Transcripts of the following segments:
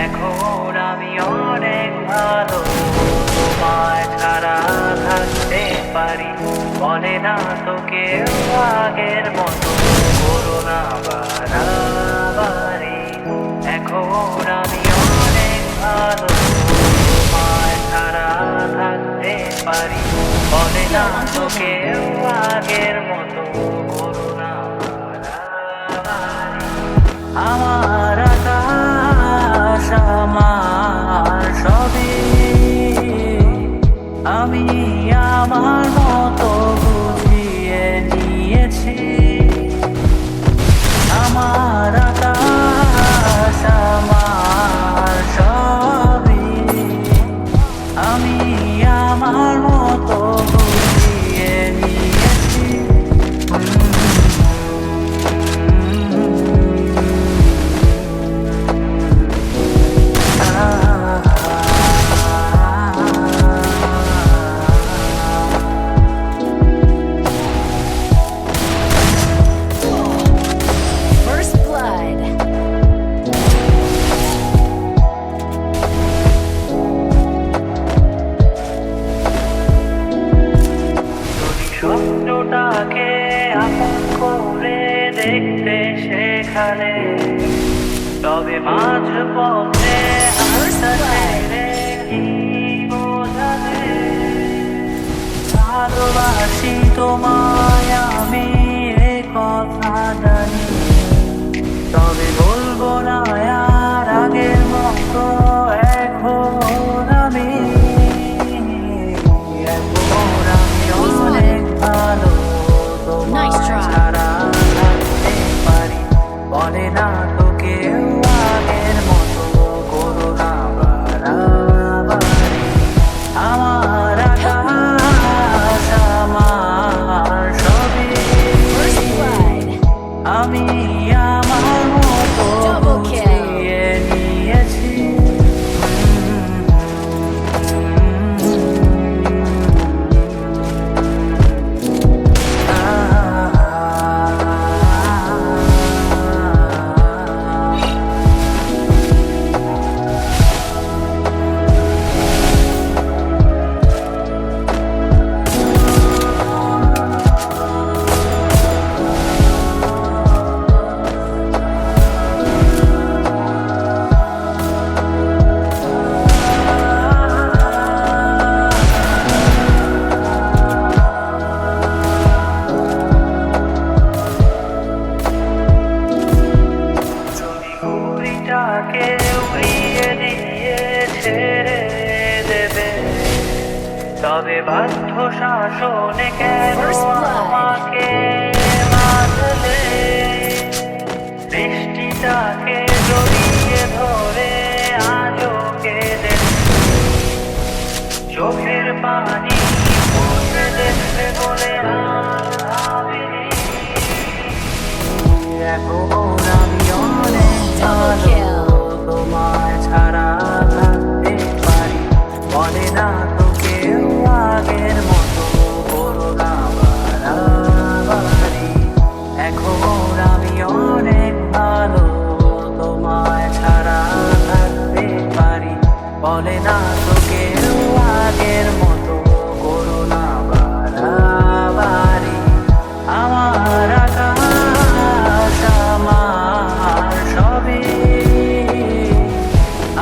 এখন আমি অনেক ভালো, তোমায় ছাড়া থাকতে পারি। বলে না তো কেউ আগের মতো, করো না বাড়াবাড়ি। এখন আমি অনেক ভালো, তোমায় ছাড়া থাকতে পারি। বলে না তো কেউ আগের মতো, করো না বাড়াবাড়ি। আমার আকাশ আমার সবই, আমি আমার মতো বুঝিয়ে নিয়েছি। আমার আকাশ আমার সবই, আমি আমার মতো বুঝিয়ে নিয়েছি। First blood. যদি স্বপ্নটাকে আপন করে দেখতে সেখানে, তবে মাঝ পথে হাতটা ছেড়ে কি বোঝাবে? ভালোবাসি তোমায় আমি, এ কথা জানি, তবে বলবো না আর আগের মতো। এখন আমি অনেক ভালো, তোমায় Nice try. ছাড়া থাকতে পারি। বলে না তো কেউ আগের মতো, করো না বাড়াবাড়ি। আমার আকাশ আমার সবই, First blood. আমি আমার মতো Double kill. বুঝিয়ে নিয়েছি। যদি ঘুড়িটাকে উড়িয়ে দিয়ে ছেড়ে দেবে, তবে বাধ্য শাসনে কেন First blood. আমাকে বাঁধলে? বৃষ্টিটাকে জড়িয়ে ধরে আজও কেঁদে, চোখের পানি মুছে দেবে বলে আর ভাবিনি। এখন আমি অনেক Double ভালো, kill. তোমায় ছাড়া থাকতে পারি। বলে না তো কেউ আগের মতো, করো না বাড়াবাড়ি। এখন আমি অনেক ভালো, তোমায় ছাড়া থাকতে পারি। বলে না তো কেউ আগের মতো, করো না বাড়াবাড়ি। আমার আকাশ আমার সবই,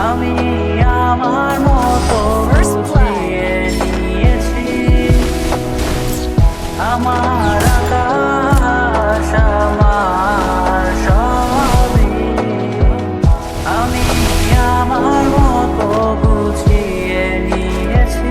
আমি আমার মতো First blood. বুঝিয়ে নিয়েছি। আমার আকাশ আমার সবই, আমি আমার মতো বুঝিয়ে নিয়েছি।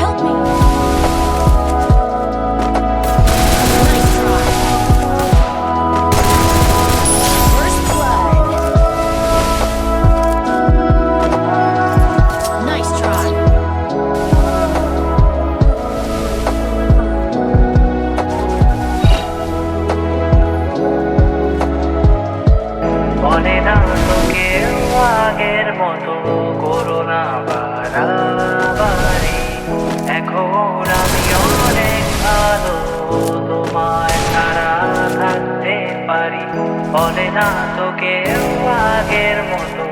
Help me. Nice try. First blood. না তো কেউ আগের মতো, করো না বাড়াবাড়ি। এখন আমি অনেক ভালো, তোমায় ছাড়া থাকতে পারি। বলে না তো কেউ আগের মতো,